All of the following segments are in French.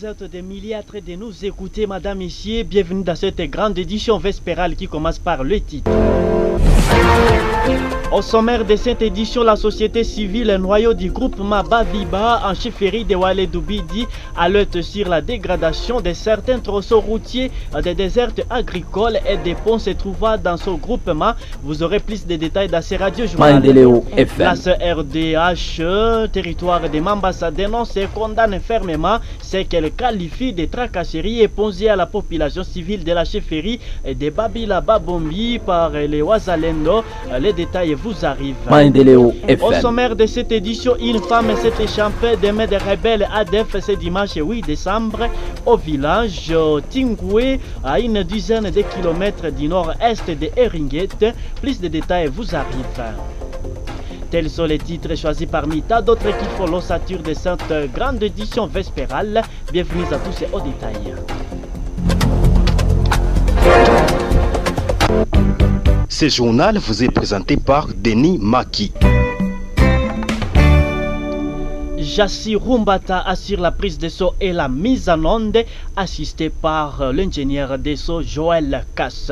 vous êtes des milliers de nous écouter, madame, messieurs. Bienvenue dans cette grande édition vespérale qui commence par le titre. Au sommaire de cette édition, la société civile noyau du groupement Baviba en chefferie de Waledubidi alerte sur la dégradation de certains tronçons routiers, des déserts agricoles et des ponts se trouvant dans ce groupement. Vous aurez plus de détails dans ces radios journalistes. La CRDH, territoire de Mambasa, dénonce et condamne fermement ce qu'elle qualifie de tracasseries imposées à la population civile de la chefferie de Babila Babombi par les Wazalendo. Les détails vous arrivent. Au sommaire de cette édition, une femme s'est échappée des mains des rebelles ADF ce dimanche 8 décembre au village Tingoué, à une dizaine de kilomètres du nord-est de Eringuet. Plus de détails vous arrivent. Tels sont les titres choisis parmi tant d'autres qui font l'ossature de cette grande édition vespérale. Bienvenue à tous et au détail. Ce journal vous est présenté par Denis Maki. Jassi Rumbata assure la prise de son et la mise en onde, assisté par l'ingénieur des Sceaux Joël Kass.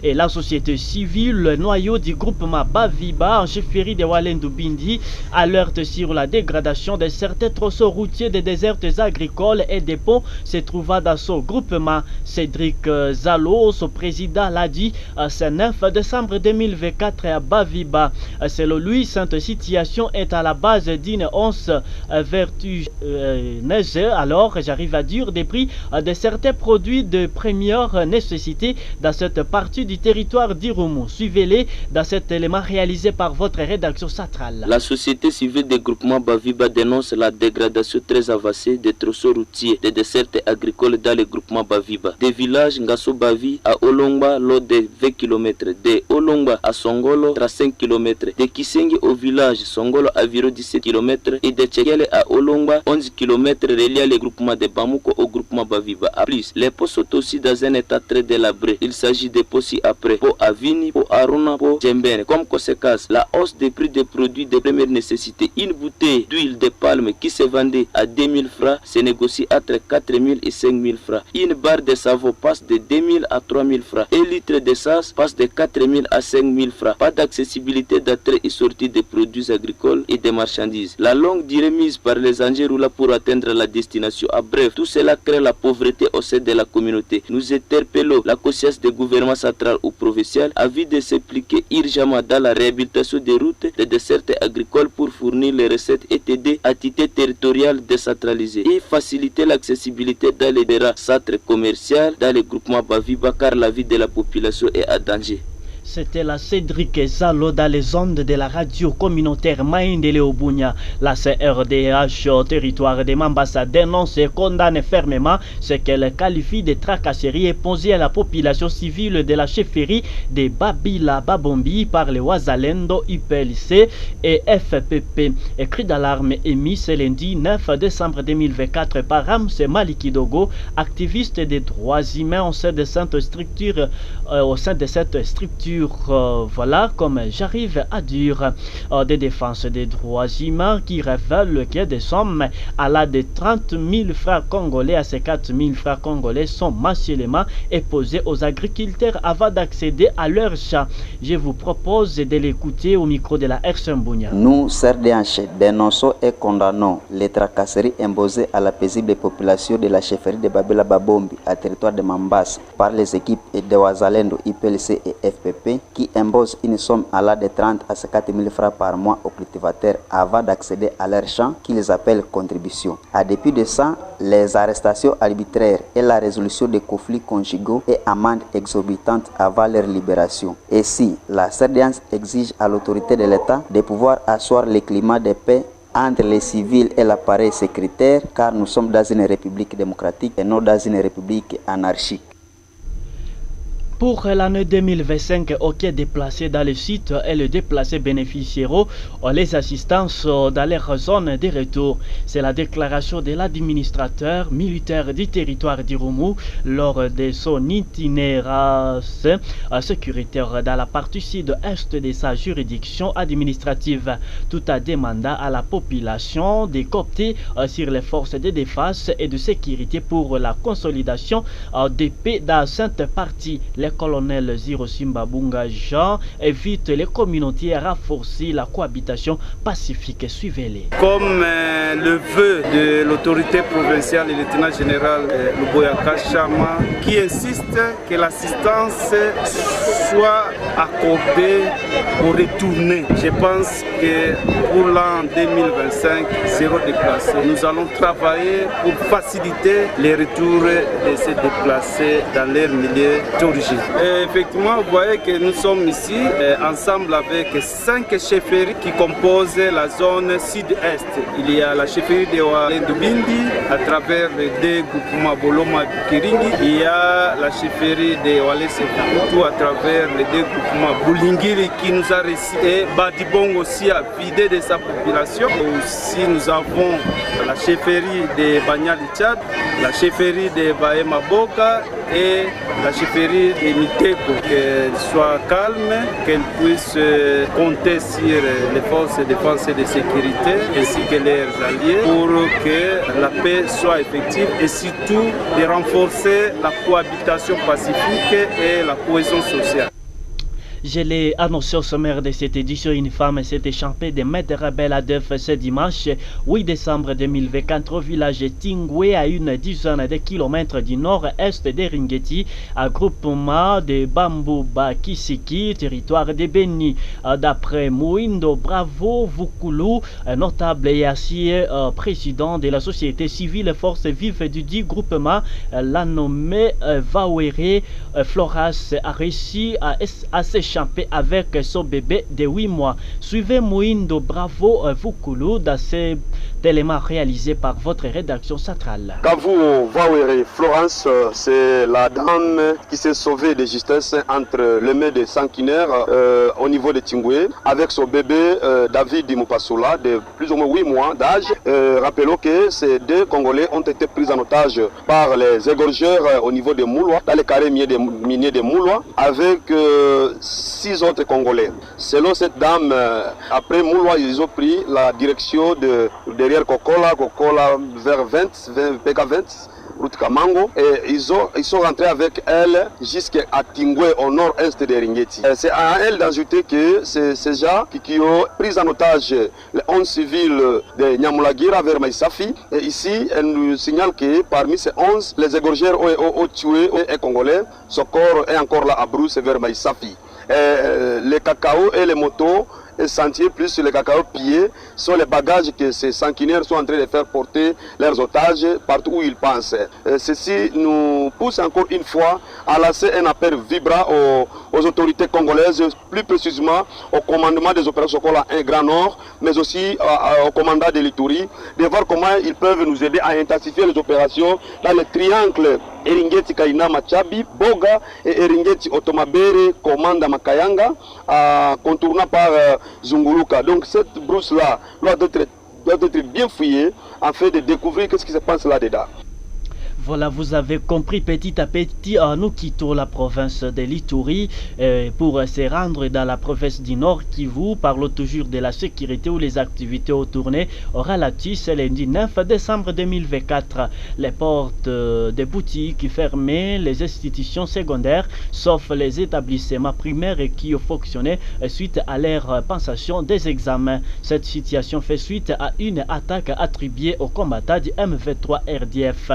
Et la société civile, le noyau du groupement Baviba en chefferie de Waledubidi, alerte sur la dégradation de certains tronçons routiers des déserts agricoles et des ponts se trouvant dans ce groupement. Cédric Zalo, son président, l'a dit ce 9 décembre 2024 à Baviba. Selon lui, cette situation est à la base d'une once vertigineuse, alors j'arrive à dire des prix de certains produits de première nécessité dans cette partie du territoire d'Irumu. Suivez-les dans cet élément réalisé par votre rédaction centrale. La société civile des groupements Baviba dénonce la dégradation très avancée des tronçons routiers des dessertes agricoles dans les groupements Baviba. Des villages Ngasso Bavi à Olongba, l'eau de 20 km, de Olongba à Songolo, 35 km, de Kisengi au village Songolo à environ 17 km et de Tchekele à Olongba, 11 km reliant les groupements de Bamouko au groupement Baviba. A plus, les pots sont aussi dans un état très délabré. Il s'agit de pots ci-après, pots Avini, pots Aruna, pots Djembene. Comme conséquence, la hausse des prix des produits de première nécessité. Une bouteille d'huile de palme qui se vendait à 2000 francs se négocie entre 4000 et 5000 francs. Une barre de savon passe de 2000 à 3000 francs. Un litre d'essence passe de 4000 à 5000 francs. Pas d'accessibilité d'entrée et sortie des produits agricoles et des marchandises. La longue durée mise par les Angeroula pour atteindre la destination. À bref, tout cela crée la pauvreté au sein de la communauté. Nous interpellons la conscience des gouvernements central ou provincial à vue de s'impliquer urgemment dans la réhabilitation des routes, des dessertes agricoles pour fournir les recettes et aider à titre territorial décentralisé et faciliter l'accessibilité dans les centres commerciaux, dans les groupements Baviba car la vie de la population est à danger. C'était la Cédric Zalo dans les ondes de la radio communautaire Maïndele Obunya. La CRDH au territoire de Mambasa dénonce et condamne fermement ce qu'elle qualifie de tracasseries imposées à la population civile de la chefferie de Babila Babombi par les Wazalendo, UPLC et FPP. Écrit d'alarme émis ce lundi 9 décembre 2024 par Ramse Malikidogo, activiste des droits humains au sein de cette structure. Voilà comme j'arrive à dire des défenses des droits humains qui révèlent que des sommes allant de 30 000 francs congolais à 54 000 francs congolais sont mensuellement imposés aux agriculteurs avant d'accéder à leurs champs. Je vous propose de l'écouter au micro de la RSMBounia. Nous, CRDH, dénonçons et condamnons les tracasseries imposées à la paisible population de la chefferie de Babila Babombi à territoire de Mambasa par les équipes de Wazalendo, IPLC et FPP qui imposent une somme allant de 30 à 50 000 francs par mois aux cultivateurs avant d'accéder à leurs champs qu'ils appellent contribution. À dépit de ça, les arrestations arbitraires et la résolution des conflits conjugaux et amendes exorbitantes avant leur libération. Et si la CRDH exige à l'autorité de l'État de pouvoir asseoir le climat de paix entre les civils et l'appareil sécuritaire, car nous sommes dans une république démocratique et non dans une république anarchique. Pour l'année 2025, hockey déplacé dans le site et les déplacés bénéficieront les assistances dans leur zone de retour. C'est la déclaration de l'administrateur militaire du territoire d'Irumu lors de son itinérance sécuritaire dans la partie sud-est de sa juridiction administrative. Tout a demandé à la population de coopter sur les forces de défense et de sécurité pour la consolidation de paix dans cette partie. Le colonel Zirosimba Bunga Jean invite les communautés à renforcer la cohabitation pacifique. Suivez-les. Comme le vœu de l'autorité provinciale et lieutenant général Luboyaka Chama, qui insiste que l'assistance soit accordée pour retourner. Je pense que pour l'an 2025, zéro déplacé. Nous allons travailler pour faciliter les retours de ces déplacés dans leur milieu d'origine. Effectivement, vous voyez que nous sommes ici ensemble avec 5 chefferies qui composent la zone sud-est. Il y a la chefferie de Walendubindi à travers les 2 groupements Boloma et Kiringi. Il y a la chefferie de Walese-Fukutu à travers les 2 groupements Boulingiri qui nous a reçus. Et Badibong aussi a vidé de sa population. Aussi nous avons la chefferie de Banyali-Tchad, la chefferie de Baema-Boka et la chefferie de Miteko, qu'elle soit calme, qu'elle puisse compter sur les forces de défense et de sécurité ainsi que leurs alliés pour que la paix soit effective et surtout de renforcer la cohabitation pacifique et la cohésion sociale. Je l'ai annoncé au sommaire de cette édition, une femme s'est échappée de Maître Beladeuf ce dimanche 8 décembre 2024 au village Tingwe à une dizaine de kilomètres du nord-est de Ringeti, à groupement de Bambouba Kisiki, territoire de Beni. D'après Mouindo Bravo Vukulu, notable et ancien président de la société civile Force Vive du dit groupement, l'a nommé Vawere Floras a réussi à s'échapper avec son bébé de 8 mois. Suivez Mouindo Bravo Vukulu dans cet élément réalisé par votre rédaction centrale. Kavu Vawere Florence, c'est la dame qui s'est sauvée de justesse entre les mains des sanguinaires au niveau de Tingwe avec son bébé David Mupasula de plus ou moins 8 mois d'âge. Rappelons que ces 2 Congolais ont été pris en otage par les égorgeurs au niveau de Moulois, dans les carrés miniers de Moulois, avec 6 autres Congolais. Selon cette dame, après Moulois, ils ont pris la direction de derrière Kokola vers 20, PK20, route Kamango, et ils sont rentrés avec elle jusqu'à Tingwe au nord-est de Ringeti. C'est à elle d'ajouter que c'est ces gens qui ont pris en otage les 11 civils de Nyamulagira vers Maïsafi. Et ici, elle nous signale que parmi ces 11, les égorgeurs ont tué un Congolais. Son corps est encore là à Brousse vers Maïsafi. Les cacao et les motos et sentiers plus les cacao pillés sont les bagages que ces sanguinaires sont en train de faire porter leurs otages partout où ils pensent. Ceci nous pousse encore une fois à lancer un appel vibrant aux autorités congolaises, plus précisément au commandement des opérations Sokola 1 Grand Nord, mais aussi au commandant de l'Ituri, de voir comment ils peuvent nous aider à intensifier les opérations dans le triangle Eringeti Kaina Machabi, Boga et Eringeti Otomabere, Komanda Makayanga, contournant par Zunguluka. Donc cette brousse-là doit être bien fouillée afin de découvrir ce qui se passe là-dedans. Voilà, vous avez compris, petit à petit, nous quittons la province de l'Ituri pour se rendre dans la province du Nord Kivu. Parlons toujours de la sécurité où les activités ont tourné au ralenti ce lundi 9 décembre 2024. Les portes des boutiques fermées, les institutions secondaires, sauf les établissements primaires qui ont fonctionné suite à leur passation des examens. Cette situation fait suite à une attaque attribuée aux combattants du M23 RDF.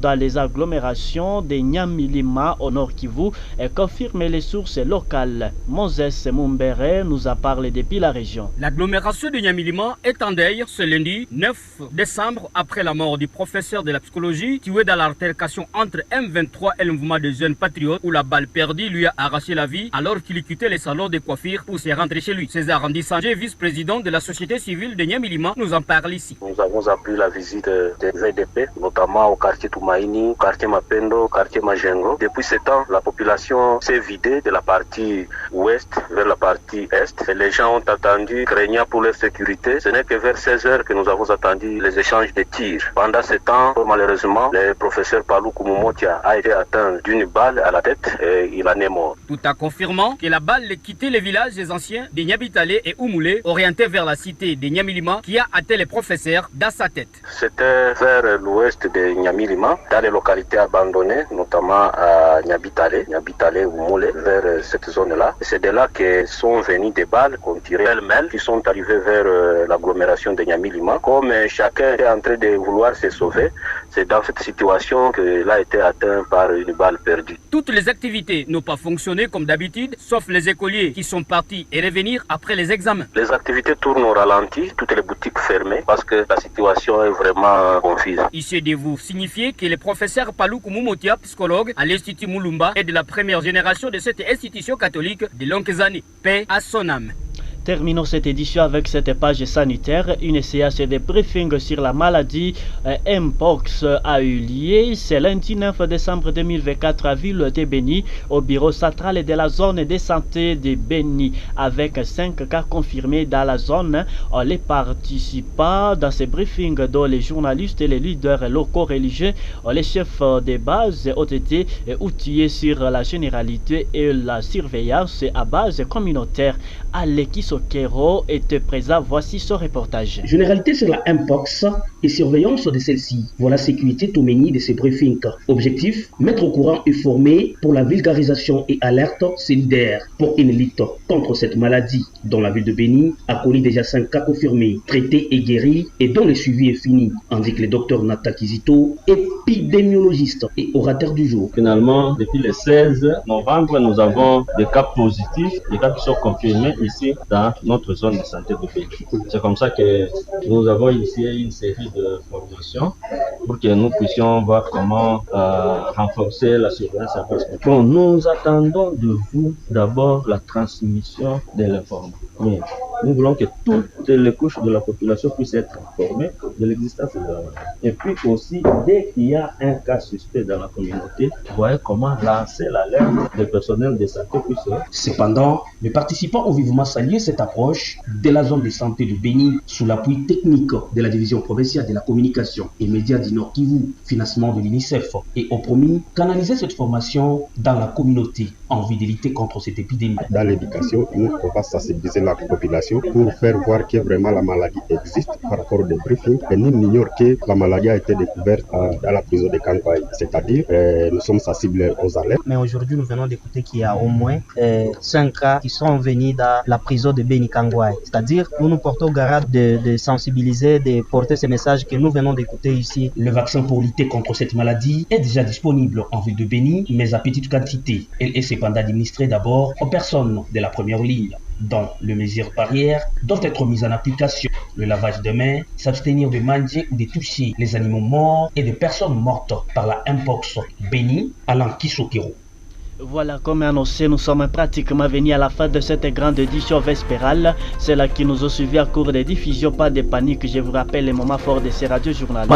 Dans les agglomérations de Nyamilima au Nord Kivu et confirme les sources locales. Moses Mumbere nous a parlé depuis la région. L'agglomération de Nyamilima est en deuil ce lundi 9 décembre après la mort du professeur de la psychologie tué dans l'altercation entre M23 et le mouvement des jeunes patriotes où la balle perdue lui a arraché la vie alors qu'il quittait les salons de coiffure pour se rentrer chez lui. César Andisangé, vice-président de la société civile de Nyamilima, nous en parle ici. Nous avons appris la visite des VDP, notamment au quartier Toumaï Maini, quartier Mapendo, quartier Majengo. Depuis ce temps, la population s'est vidée de la partie ouest vers la partie est. Et les gens ont attendu, craignant pour leur sécurité. Ce n'est que vers 16h que nous avons attendu les échanges de tirs. Pendant ce temps, malheureusement, le professeur Palou Koumomotia a été atteint d'une balle à la tête et il en est mort. Tout en confirmant que la balle quittait les villages des anciens de Nyabitale et Oumoulé, orienté vers la cité de Nyamilima, qui a atteint les professeurs dans sa tête. C'était vers l'ouest de Nyamilima, dans les localités abandonnées, notamment à Nyabitale, Oumoulé, vers cette zone-là. C'est de là que sont venues des balles qu'on tirait pêle-mêle, qui sont arrivées vers l'agglomération de Nyamilima. Comme chacun est en train de vouloir se sauver, c'est dans cette situation qu'il a été atteint par une balle perdue. Toutes les activités n'ont pas fonctionné comme d'habitude, sauf les écoliers qui sont partis et revenir après les examens. Les activités tournent au ralenti, toutes les boutiques fermées, parce que la situation est vraiment confuse. Ici de vous signifier que le professeur Palou Koumomotia, psychologue à l'Institut Moulumba, est de la première génération de cette institution catholique de longues années. Paix à son âme. Terminons cette édition avec cette page sanitaire. Une séance de briefing sur la maladie Mpox a eu lieu ce lundi 9 décembre 2024 à Ville de Béni, au bureau central de la zone de santé de Béni, avec 5 cas confirmés dans la zone. Les participants dans ce briefing, dont les journalistes et les leaders locaux religieux, les chefs de base ont été outillés sur la généralité et la surveillance à base communautaire. Aleki Kero était présent, voici son reportage. Généralité sur la Mpox et surveillance de celle-ci. Voilà sécurité tout menu de ces briefings. Objectif, mettre au courant et former pour la vulgarisation et alerte solidaire pour une lutte contre cette maladie dont la ville de Béni a connu déjà 5 cas confirmés, traités et guéris et dont le suivi est fini, indique le docteur Nata Kizito, épidémiologiste et orateur du jour. Finalement, depuis le 16 novembre, nous avons des cas positifs, des cas qui sont confirmés ici dans notre zone de santé de Béni. C'est comme ça que nous avons initié une série de formations pour que nous puissions voir comment renforcer la surveillance à base. Bon, nous attendons de vous d'abord la transmission de l'information. Mais nous voulons que toutes les couches de la population puissent être informées de l'existence de la maladie. Et puis aussi, dès qu'il y a un cas suspect dans la communauté, vous voyez comment lancer l'alerte des personnels de santé. Cependant, les participants ont vivement salué cette approche de la zone de santé de Béni sous l'appui technique de la division provinciale de la communication et médias du Nord Kivu, financement de l'UNICEF, et ont promis canaliser cette formation dans la communauté en vue de lutter contre cette épidémie. Dans l'éducation, nous on va sensibiliser la population pour faire voir que vraiment la maladie existe par rapport au débriefing. Et nul n'ignore que la maladie a été découverte dans la prison de Kankwai, c'est-à-dire nous sommes sensibles aux alertes. Mais aujourd'hui, nous venons d'écouter qu'il y a au moins 5 cas qui sont venus dans la prison de Béni Kankwai. C'est-à-dire, nous nous portons garde de sensibiliser, de porter ces messages que nous venons d'écouter ici. Le vaccin pour lutter contre cette maladie est déjà disponible en ville de Béni, mais à petite quantité. Elle est cependant administrée d'abord aux personnes de la première ligne, dont les mesures barrières doivent être mises en application. Le lavage de mains, s'abstenir de manger ou de toucher les animaux morts et des personnes mortes par la Mpox. Béni, Alain Kisokero. Voilà, comme annoncé, nous sommes pratiquement venus à la fin de cette grande édition vespérale. Celle qui nous a suivi à cours des diffusions, pas de panique. Je vous rappelle les moments forts de ces radios journalistes.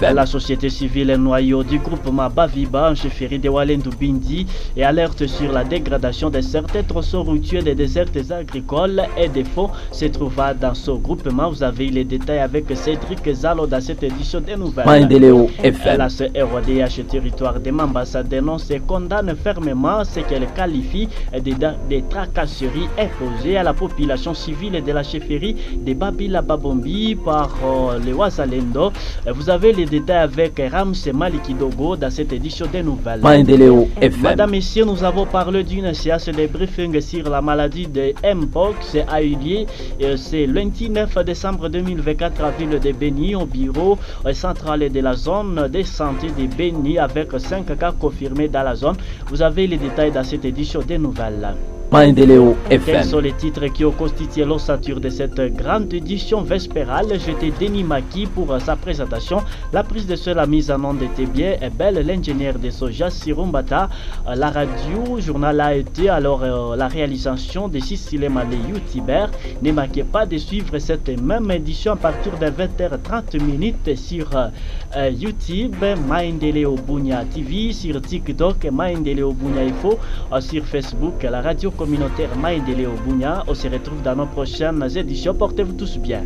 La société civile noyau du groupement Baviba en chefferie de Walendu Bindi et alerte sur la dégradation de certains tronçons routiers des déserts agricoles et des fonds se trouvant dans ce groupement. Vous avez les détails avec Cédric Zalo dans cette édition des nouvelles. La CRODH territoire de Mambasa dénonce et condamne fermement ce qu'elle qualifie des tracasseries imposées à la population civile de la chefferie de Babila Babombi par les Wazalendo. Vous avez les détails avec Ramse Malikidogo dans cette édition des nouvelles. Madame, messieurs, nous avons parlé d'une séance de briefing sur la maladie de Mpox a eu lieu c'est lundi 9 décembre 2024 à Ville de Béni, au bureau central de la zone de santé de Béni avec 5 cas confirmés dans la zone. Vous avez les détails dans cette édition des nouvelles. Maendeleo Quels FM. sont les titres qui ont constitué l'ossature de cette grande édition vespérale? J'étais Denis Maki pour sa présentation. La prise de son, la mise en onde était bien et belle. L'ingénieur de Soja Sirumbata, la radio, journal a été alors la réalisation de Sicile Malé youtubeur. Ne manquez pas de suivre cette même édition à partir de 20h30 sur YouTube, Maendeleo Bunia TV, sur TikTok, Maendeleo Bunia Info, sur Facebook, la radio communautaire Maendeleo Bunia. On se retrouve dans nos prochaines éditions. Portez-vous tous bien.